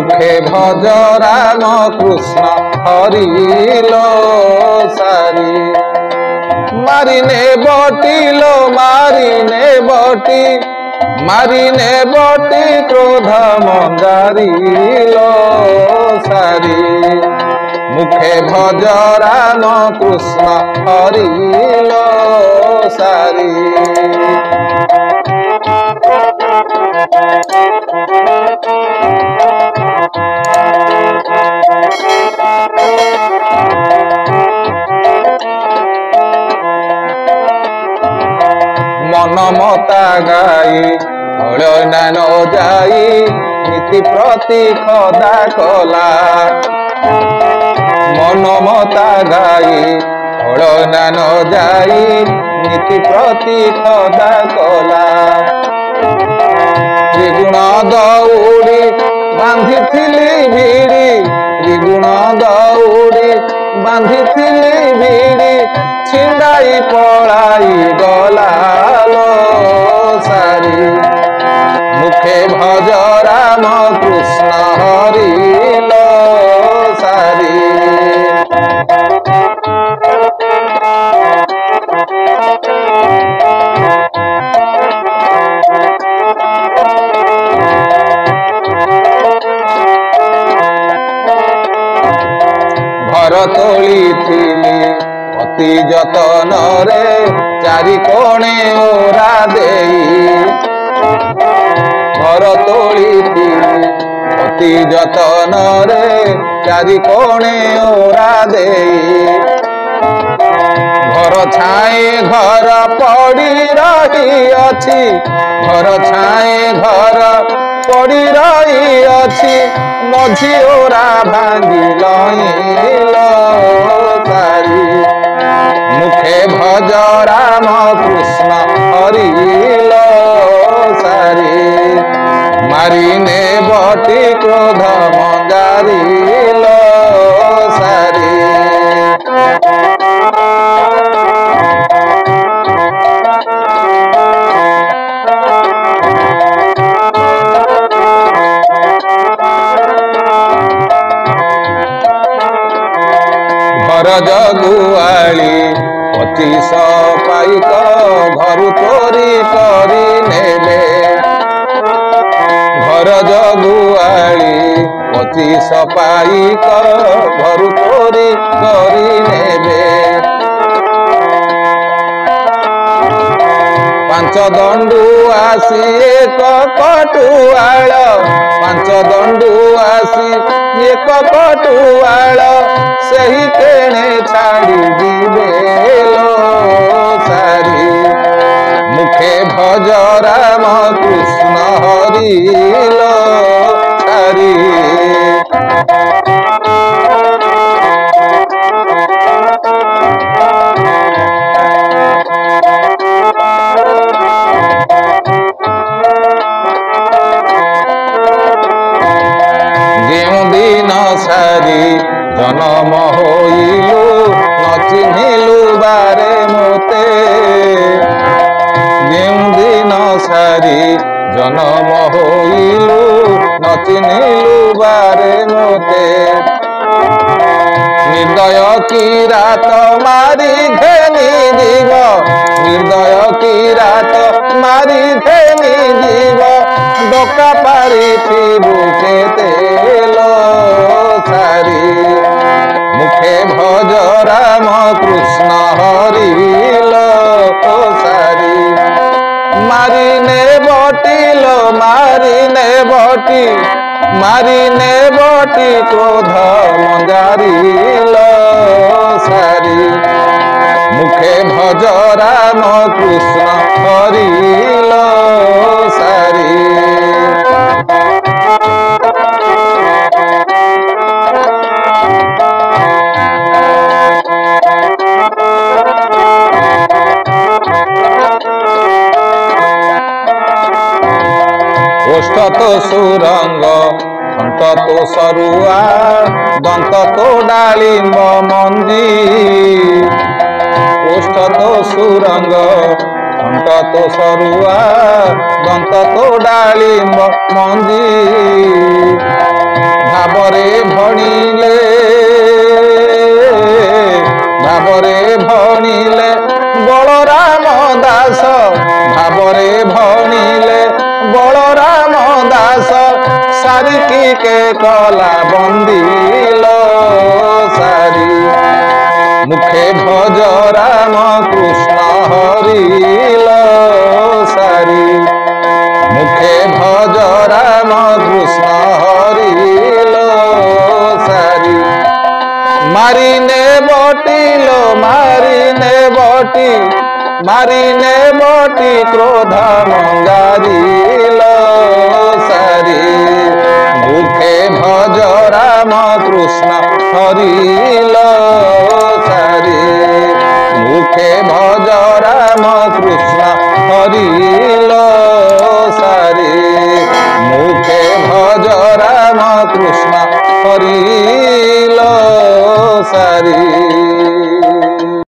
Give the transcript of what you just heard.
मुखे भज राम कृष्ण हरिलो सारी मारिने बटिलो मारिने बटी क्रोध मंदारिलो सारी मुखे भज राम कृष्ण हरिलो सारी मन मता गाई हलना न जाई नीति प्रति खदा कला मन मता गाई हलना न जाई नीति प्रति खदा कला त्रिगुण दौड़ी बांधी भिड़ी त्रिगुण दौड़ी बांधी भिड़ी छिंडाई पलाई गलालो सारी मुखे भज राम कृष्ण हरिलो सारी घर तोली थिली अति जतन रे चारि कोणे ओरा देई घर तोली थिली अति जतन रे चारि कोणे ओरा देई घर छाए घर पड़ी रही अछि घर छाए घर पड़ी रही अछि मझी ओरा भांगी लईलो सारी मुखे भज राम कृष्ण हरिलो सारी मारिने बटी क्रोध मंदारिलो सारी घर जगुआली 25 पाइक घरु चोरी करी नेले घर जगुआली 25 पाइक घरु चोरी करी नेले 5 दंडु आसी एक कटुआल 5 दंडु आसी एक कटुआल सही केणे छाड़ी दिबेलो सारी मुखे भज राम कृष्ण हरिलो सारी दिन सारी जन्म होइलु न चिन्हिलु बारे मोते दिन सारी जन्म होइलु न चिन्हिलु बारे मोते निर्दय की रात मारी घेनी जीव निर्दय की रात मारी घेनी जीव डोका पारी थिबु केतेलो सारी मुखे भज राम कृष्ण हरिलो सारी मारिने बटिलो मारिने बटी क्रोध मंदारिलो सारी मुखे भज राम कृष्ण हरिलो सारी ओष्ठ तो सुरंग कंठ तो सरुआ दंत तो डालिंब मंजी ओष्ठ तो सुरंग कंठ तो सरुआ दंत तो डालिंब मंजी ଭାବରେ ଭଣିଲେ ବଳରାମ ଦାସ ଭାବରେ ଭଣିଲେ ବଳରାମ ଦାସ ସାରିକି କେ କଲା ବନ୍ଦିଲ ସାରି মুখে ভজ রাম কৃষ্ণ হরিল সারি মুখে ভজ রাম কৃষ্ণ হরিল সারি মারিনে বটিল মারিনে বটি ক্রোধ মঙ্গারিল সারি মুখে ভজ রাম কৃষ্ণ হরিল সারি মুখে ভজ রাম কৃষ্ণ হরি